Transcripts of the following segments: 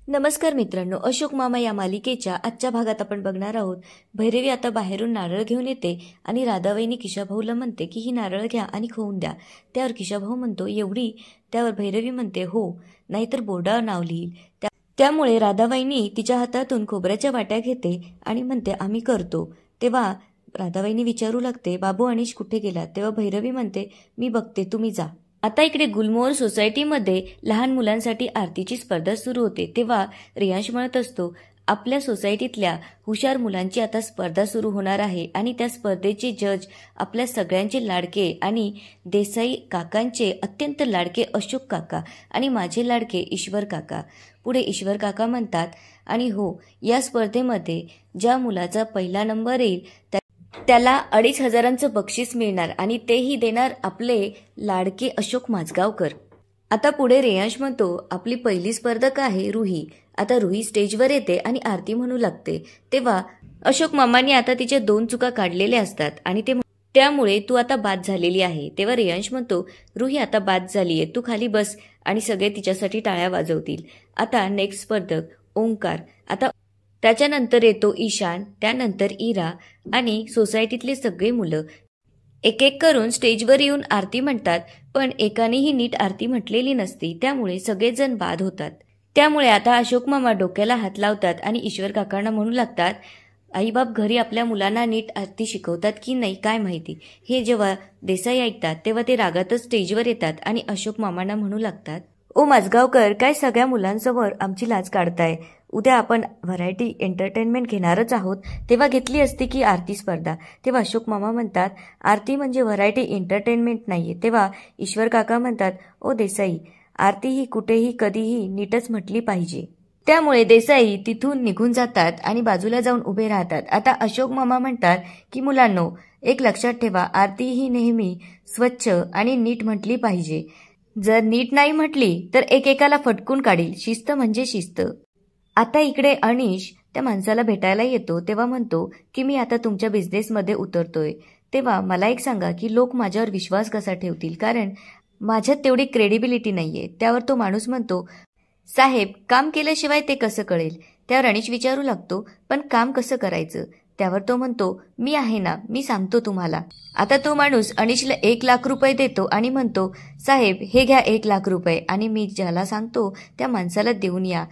नमस्कार मित्रांनो, अशोक मामा या मालिकेच्या आजच्या भागात आपण बघणार आहोत. भैरवी आता बाहेरून नारळ घेऊन येते आणि राधाबाईंनी किशाभाऊला म्हणते की ही नारळ घ्या आणि खाऊन द्या. त्यावर किशाभाऊ म्हणतो एवढी? त्यावर भैरवी म्हणते हो, नाहीतर बोर्डावर नाव लिहील. त्यामुळे राधाबाईंनी तिच्या हातातून खोबऱ्याच्या वाट्या घेते आणि म्हणते आम्ही करतो. तेव्हा राधाबाईंनी विचारू लागते बाबू अनिश कुठे गेला? तेव्हा भैरवी म्हणते मी बघते, तुम्ही जा. आता इकडे गुलमोहर सोसायटीमध्ये लहान मुलांसाठी आरतीची स्पर्धा सुरू होते. तेव्हा रियांश म्हणत असतो आपल्या सोसायटीतल्या हुशार मुलांची आता स्पर्धा सुरू होणार आहे आणि त्या स्पर्धेचे जज आपल्या सगळ्यांचे लाडके आणि देसाई काकांचे अत्यंत लाडके अशोक काका आणि माझे लाडके ईश्वर काका. पुढे ईश्वर काका म्हणतात आणि हो, या स्पर्धेमध्ये ज्या मुलाचा पहिला नंबर येईल त्याला 2,500चं बक्षीस मिळणार आणि तेही देणार आपले लाडके अशोक माझगावकर. आता पुढे रेयांश म्हणतो आपली पहिली स्पर्धक आहे रुही. आता रुही स्टेजवर येते आणि आरती म्हणू लागते. तेव्हा अशोक मामांनी आता तिच्या 2 चुका काढलेल्या असतात आणि त्यामुळे तू आता बाद झालेली आहे. तेव्हा रेयांश म्हणतो रुही आता बाद झालीये, तू खाली बस आणि सगळे तिच्यासाठी टाळ्या वाजवतील. आता नेक्स्ट स्पर्धक ओंकार. आता त्याच्यानंतर येतो ईशान, त्यानंतर इरा आणि सोसायटीतले सगळे मुलं एक एक करून स्टेजवर येऊन आरती म्हणतात. पण एकानेही नीट आरती म्हटलेली नसती, त्यामुळे सगळेजण बाद होतात. त्यामुळे आता अशोक मामा डोक्याला हात लावतात आणि ईश्वर काकांना म्हणू लागतात आईबाप घरी आपल्या मुलांना नीट आरती शिकवतात की नाही काय माहिती. हे जेव्हा देसाई ऐकतात तेव्हा ते रागातच स्टेजवर येतात आणि अशोक मामांना म्हणू लागतात ओ माझगावकर, काय सगळ्या मुलांसमोर आमची लाज काढताय? उद्या आपण व्हरायटी एंटरटेनमेंट घेणारच आहोत, तेव्हा घेतली असती की आरती स्पर्धा. तेव्हा अशोक मामा म्हणतात आरती म्हणजे व्हरायटी एंटरटेनमेंट नाहीये. तेव्हा ईश्वर काका म्हणतात ओ देसाई, आरती ही कुठेही कधीही नीटच म्हटली पाहिजे. त्यामुळे देसाई तिथून निघून जातात आणि बाजूला जाऊन उभे राहतात. आता अशोक मामा म्हणतात की मुलांनो, एक लक्षात ठेवा, आरती ही नेहमी स्वच्छ आणि नीट म्हटली पाहिजे. जर नीट नाही म्हटली तर एकेकाला फटकून काढील. शिस्त म्हणजे शिस्त. आता इकडे अनिश त्या माणसाला भेटायला येतो. तेव्हा म्हणतो की मी आता तुमच्या बिझनेसमध्ये उतरतोय. तेव्हा मला एक सांगा की लोक माझ्यावर विश्वास कसा ठेवतील, कारण माझ्यात तेवढी क्रेडिबिलिटी नाहीये. त्यावर तो माणूस म्हणतो साहेब, काम केल्याशिवाय ते कसं कळेल? त्यावर अनिश विचारू लागतो पण काम कसं करायचं? त्यावर तो म्हणतो मी आहे ना, मी सांगतो तुम्हाला. आता तो माणूस अनिशला 1,00,000 रुपये देतो आणि म्हणतो साहेब हे घ्या 1,00,000 रुपये आणि मी ज्याला सांगतो त्या माणसाला देऊन या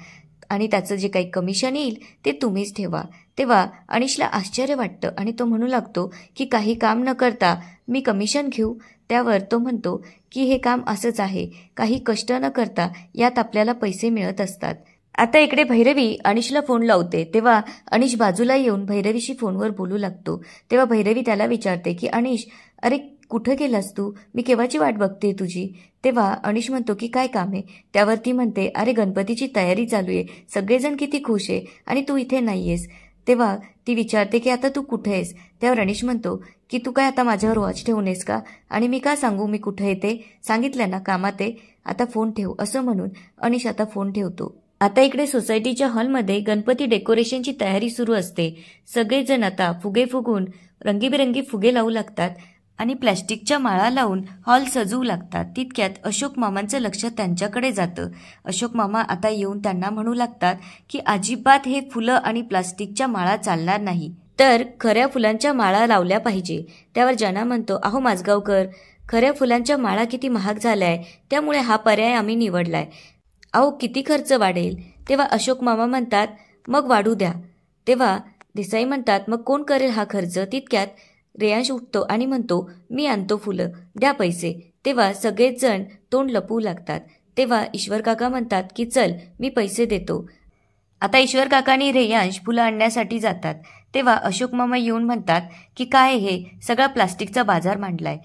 आणि त्याचं जे काही कमिशन येईल ते तुम्हीच ठेवा. तेव्हा अनिशला आश्चर्य वाटतं आणि तो म्हणू लागतो की काही काम न करता मी कमिशन घेऊ? त्यावर तो म्हणतो की हे काम असंच आहे, काही कष्ट न करता यात आपल्याला पैसे मिळत असतात. आता इकडे भैरवी अनिशला फोन लावते. तेव्हा अनिश बाजूला येऊन भैरवीशी फोनवर बोलू लागतो. तेव्हा भैरवी त्याला विचारते की अनिश, अरे कुठं गेलास तू? मी केव्हाची वाट बघते तुझी. तेव्हा अनिश म्हणतो की काय काम आहे? त्यावर ती म्हणते अरे गणपतीची तयारी चालू आहे, सगळेजण किती खुश आहे आणि तू इथे नाहीयेस. तेव्हा ती विचारते की आता तू कुठे आहेस? त्यावर अनिश म्हणतो की तू काय आता माझ्यावर वॉच ठेवून आहेस का? आणि मी का सांगू मी कुठे येते? सांगितलं ना कामात आहे, आता फोन ठेव. असं म्हणून अनिश आता फोन ठेवतो. आता इकडे सोसायटीच्या हॉलमध्ये गणपती डेकोरेशनची तयारी सुरू असते. सगळेजण आता फुगे फुगून रंगीबेरंगी फुगे लावू लागतात आणि प्लॅस्टिकच्या माळा लावून हॉल सजवू लागतात. तितक्यात अशोक मामांचं लक्ष त्यांच्याकडे जातं. अशोक मामा आता येऊन त्यांना म्हणू लागतात की अजिबात हे फुलं आणि प्लास्टिकच्या माळा चालणार नाही, तर खऱ्या फुलांच्या माळा लावल्या पाहिजे. त्यावर जना म्हणतो अहो माझगावकर, खऱ्या फुलांच्या माळा किती महाग झाल्याय, त्यामुळे हा पर्याय आम्ही निवडलाय. अहो किती खर्च वाढेल? तेव्हा अशोक मामा म्हणतात मग वाढू द्या. तेव्हा देसाई म्हणतात मग कोण करेल हा खर्च? तितक्यात रेयांश उठतो आणि म्हणतो मी आणतो फुलं, द्या पैसे. तेव्हा सगळेच जण तोंड लपवू लागतात. तेव्हा ईश्वर काका म्हणतात की चल मी पैसे देतो. आता ईश्वर काका आणि रेयांश फुलं आणण्यासाठी जातात. तेव्हा अशोक मामा येऊन म्हणतात की काय हे सगळा प्लास्टिकचा बाजार मांडलाय.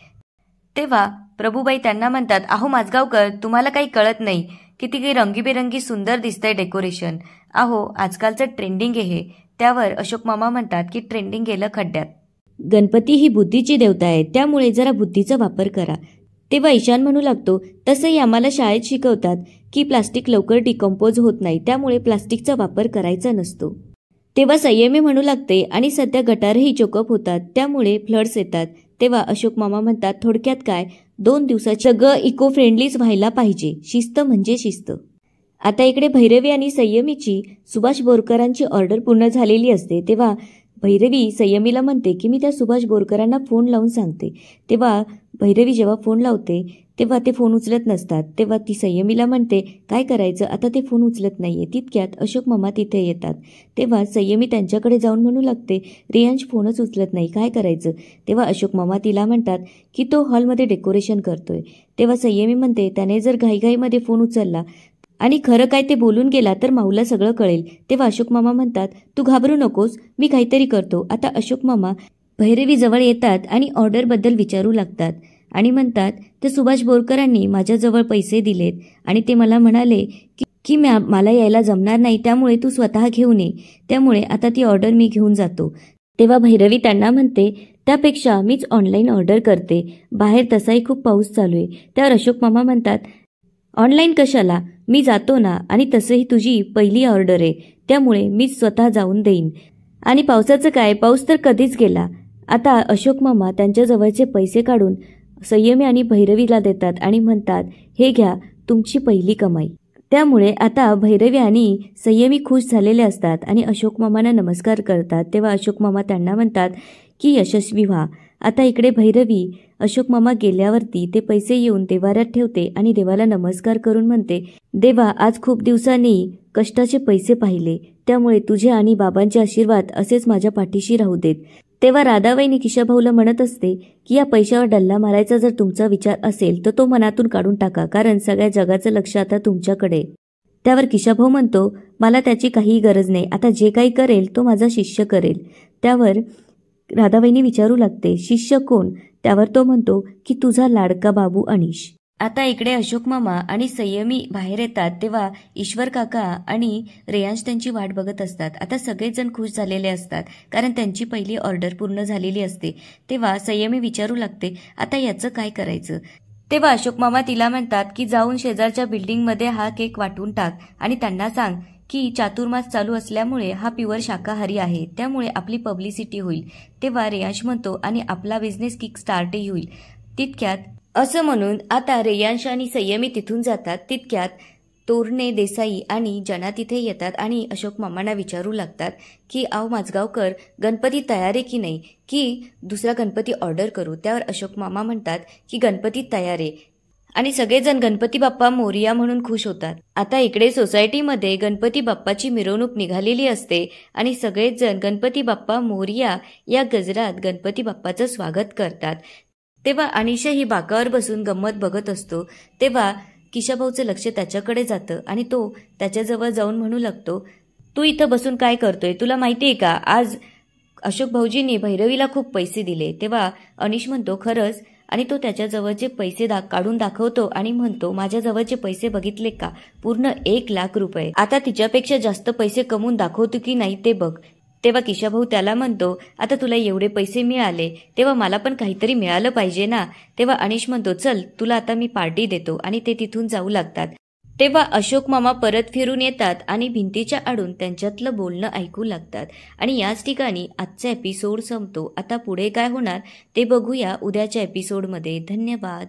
तेव्हा प्रभूबाई त्यांना म्हणतात अहो माझगावकर, तुम्हाला काही कळत नाही, किती काही रंगीबेरंगी सुंदर दिसतंय डेकोरेशन. अहो आजकालचं ट्रेंडिंग आहे. त्यावर अशोक मामा म्हणतात की ट्रेंडिंग गेलं खड्ड्यात. गणपती ही बुद्धीची देवता आहे, त्यामुळे जरा बुद्धीचा वापर करा. तेव्हा ईशान म्हणू लागतो तसंही आम्हाला शाळेत शिकवतात की प्लास्टिक लवकर डिकम्पोज होत नाही, त्यामुळे प्लास्टिकचा वापर करायचा नसतो. तेव्हा संयमी म्हणू लागते आणि सध्या गटारही चोकअप होतात, त्यामुळे फ्लड्स येतात. तेव्हा अशोक मामा म्हणतात थोडक्यात काय, 2 दिवसात सगळं इको फ्रेंडलीच व्हायला पाहिजे. शिस्त म्हणजे शिस्त. आता इकडे भैरवी आणि संयमीची सुभाष बोरकरांची ऑर्डर पूर्ण झालेली असते. तेव्हा भैरवी संयमीला म्हणते की मी त्या सुभाष बोरकरांना फोन लावून सांगते. तेव्हा भैरवी जेव्हा फोन लावते तेव्हा ते फोन उचलत नसतात. तेव्हा ती संयमीला म्हणते काय करायचं, आता ते फोन उचलत नाहीये. तितक्यात अशोक मामा तिथे येतात. तेव्हा संयमी त्यांच्याकडे जाऊन म्हणू लागते रियांश फोनच उचलत नाही, काय करायचं. तेव्हा अशोक मामा तिला म्हणतात की तो हॉलमध्ये डेकोरेशन करतोय. तेव्हा संयमी म्हणते त्याने जर घाईघाईमध्ये फोन उचलला आणि खरं काय ते बोलून गेला तर माऊला सगळं कळेल. तेव्हा अशोक मामा म्हणतात तू घाबरू नकोस, मी काहीतरी करतो. आता अशोक मामा भैरवी जवळ येतात आणि ऑर्डरबद्दल विचारू लागतात आणि म्हणतात ते सुभाष बोरकरांनी माझ्याजवळ पैसे दिलेत आणि ते मला म्हणाले की मला यायला जमणार नाही, त्यामुळे तू स्वतः घेऊन ये. त्यामुळे आता ती ऑर्डर मी घेऊन जातो. तेव्हा भैरवी त्यांना म्हणते त्यापेक्षा मीच ऑनलाईन ऑर्डर करते, बाहेर तसाही खूप पाऊस चालू आहे. त्यावर अशोक मामा म्हणतात ऑनलाईन कशाला, मी जातो ना, आणि तसंही तुझी पहिली ऑर्डर आहे, त्यामुळे मीच स्वतः जाऊन देईन. आणि पावसाचं काय, पाऊस तर कधीच गेला. आता अशोक मामा त्यांच्याजवळचे पैसे काढून संयमी आणि भैरवीला देतात आणि म्हणतात हे घ्या तुमची पहिली कमाई. त्यामुळे आता भैरवी आणि संयमी खुश झालेले असतात आणि अशोक मामांना नमस्कार करतात. तेव्हा अशोक मामा त्यांना म्हणतात की यशस्वी व्हा. आता इकडे भैरवी अशोक मामा गेल्यावरती ते पैसे येऊन देवाऱ्यात ठेवते आणि देवाला नमस्कार करून म्हणते देवा, आज खूप दिवसांनी कष्टाचे पैसे पाहिले, त्यामुळे तुझे आणि बाबांचे आशीर्वाद असेच माझ्या पाठीशी राहू देत. तेव्हा राधाबाईंनी किशाभाऊला म्हणत असते की या पैशावर डल्ला मारायचा जर तुमचा विचार असेल तर तो मनातून काढून टाका, कारण सगळ्या जगाचं लक्ष आता तुमच्याकडे. त्यावर किशाभाऊ म्हणतो मला त्याची काही गरज नाही, आता जे काही करेल तो माझा शिष्य करेल. त्यावर राधाबाईंनी विचारू लागते शिष्य कोण. त्यावर तो म्हणतो की तुझा लाडका बाबू अनिश. आता इकडे अशोक मामा आणि संयमी बाहेर येतात. तेव्हा ईश्वर काका आणि रेयांश त्यांची वाट बघत असतात. आता सगळेच जण खुश झालेले असतात कारण त्यांची पहिली ऑर्डर पूर्ण झालेली असते. तेव्हा संयमी विचारू लागते आता याचं काय करायचं. तेव्हा अशोक मामा तिला म्हणतात की जाऊन शेजारच्या बिल्डिंगमध्ये हा केक वाटून टाक आणि त्यांना सांग की चातुर्मास चालू असल्यामुळे हा प्युअर शाकाहारी आहे, त्यामुळे आपली पब्लिसिटी होईल. तेव्हा रेयांश म्हणतो आणि आपला बिझनेस किक स्टार्टही होईल. तितक्यात असं म्हणून आता रेयांश आणि संयमी तिथून जातात. तितक्यात तोरणे, देसाई आणि जना तिथे येतात आणि अशोक मामांना विचारू लागतात की आव माझगावकर, गणपती तयार आहे की नाही, की दुसरा गणपती ऑर्डर करू. त्यावर अशोक मामा म्हणतात की गणपती तयार आहे आणि सगळेजण गणपती बाप्पा मोरिया म्हणून खुश होतात. आता इकडे सोसायटीमध्ये गणपती बाप्पाची मिरवणूक निघालेली असते आणि सगळेच जण गणपती बाप्पा मोरिया या गजरात गणपती बाप्पाचं स्वागत करतात. तेव्हा अनिशही बाकावर बसून गंमत बघत असतो. तेव्हा किशाभाऊचं लक्ष त्याच्याकडे जातं आणि तो त्याच्याजवळ जाऊन म्हणू लागतो तू इथं बसून काय करतोय, तुला माहितीये का आज अशोक भाऊजींनी भैरवीला खूप पैसे दिले. तेव्हा अनिश म्हणतो खरंच, आणि तो त्याच्याजवळचे पैसे काढून दाखवतो आणि म्हणतो माझ्याजवळचे पैसे बघितले का, पूर्ण 1,00,000 रुपये. आता तिच्यापेक्षा जास्त पैसे कमवून दाखवतो की नाही ते बघ. तेव्हा किशाभाऊ त्याला म्हणतो आता तुला एवढे पैसे मिळाले तेव्हा मला पण काहीतरी मिळालं पाहिजे ना. तेव्हा अनिश म्हणतो चल तुला आता मी पार्टी देतो आणि ते तिथून जाऊ लागतात. तेव्हा अशोक मामा परत फिरून येतात आणि भिंतीच्या आडून त्यांच्यातलं बोलणं ऐकू लागतात. आणि याच ठिकाणी आजचा एपिसोड संपतो. आता पुढे काय होणार ते बघूया उद्याच्या एपिसोडमध्ये. धन्यवाद.